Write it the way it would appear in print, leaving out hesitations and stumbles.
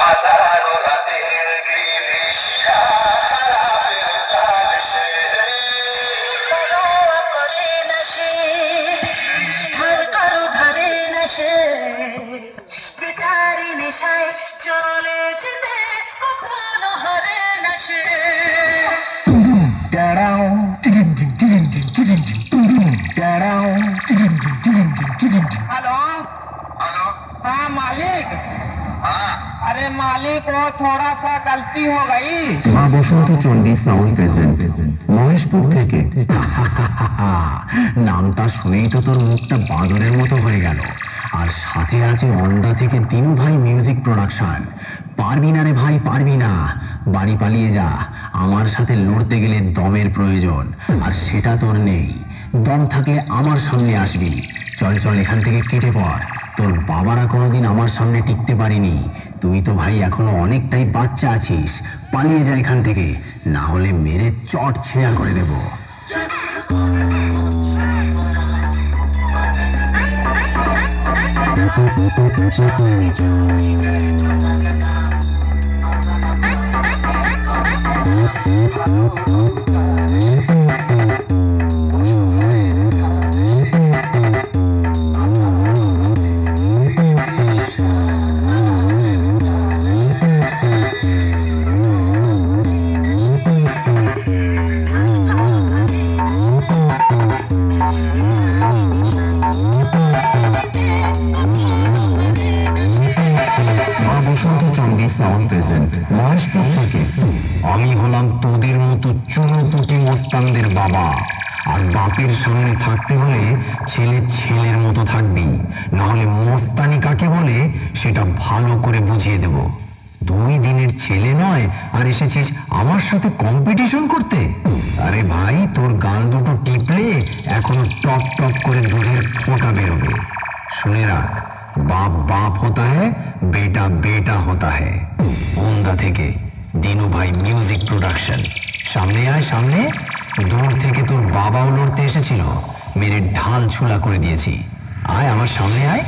হাজারো রাতের বিভীষিকা খারাপের তাল সে পরোয়া করে না সে, ধার কারো ধারে না সে, যে তার নেশায় চলে যেতে কখনো হারে না সে। हेलो। हेलो। हाँ मालिक। हाँ अरे मालिक वो थोड़ा सा गलती हो गई। মা বসন্ত চণ্ডী সাউন্ড প্রেজেন্ট মহেশপুর থেকে। নামটা শুনেই তো তোর মুখটা বাঁদরের মতো হয়ে গেল। আর সাথে আছে অন্ডা থেকে দিনু ভাই মিউজিক প্রোডাকশন। পারবি না রে ভাই, পারবি না। বাড়ি পালিয়ে যা। আমার সাথে লড়তে গেলে দমের প্রয়োজন, আর সেটা তোর নেই। দম থাকলে আমার সামনে আসবি। চল চল এখান থেকে কেটে পড়। তোর বাবারা কোনোদিন আমার সামনে টিকতে পারিনি। তুই তো ভাই এখনো অনেকটাই বাচ্চা আছিস। পালিয়ে যা এখান থেকে, না হলে মেরে চট ছেঁড়া করে দেব। সাউন্ড প্রেজেন্ট মহেশপুর থেকে। আমি হলাম তোদের মতো চুনোপুটি মোস্তানদের বাবা। আর বাপের সামনে থাকতে হলে ছেলে ছেলের মতো থাকবি, না হলে মোস্তানি কাকে বলে সেটা ভালো করে বুঝিয়ে দেব। 2 দিনের ছেলে নয় আর এসেছিস আমার সাথে কম্পিটিশন করতে? আরে ভাই, তোর গাল দুটো টিপলে এখনো টপ টপ করে দুধের ফোঁটা বেরোবে। শুনে রাখ, बाप बाप होता है, बेटा बेटा होता है। ओंदा থেকে দিনু ভাই মিউজিক প্রোডাকশন। সামনে আয় সামনে। দূর থেকে তোর বাবাও লড়তে এসেছিল, মেরে ঢাল ছুলা করে দিয়েছি। আয় আমার সামনে আয়।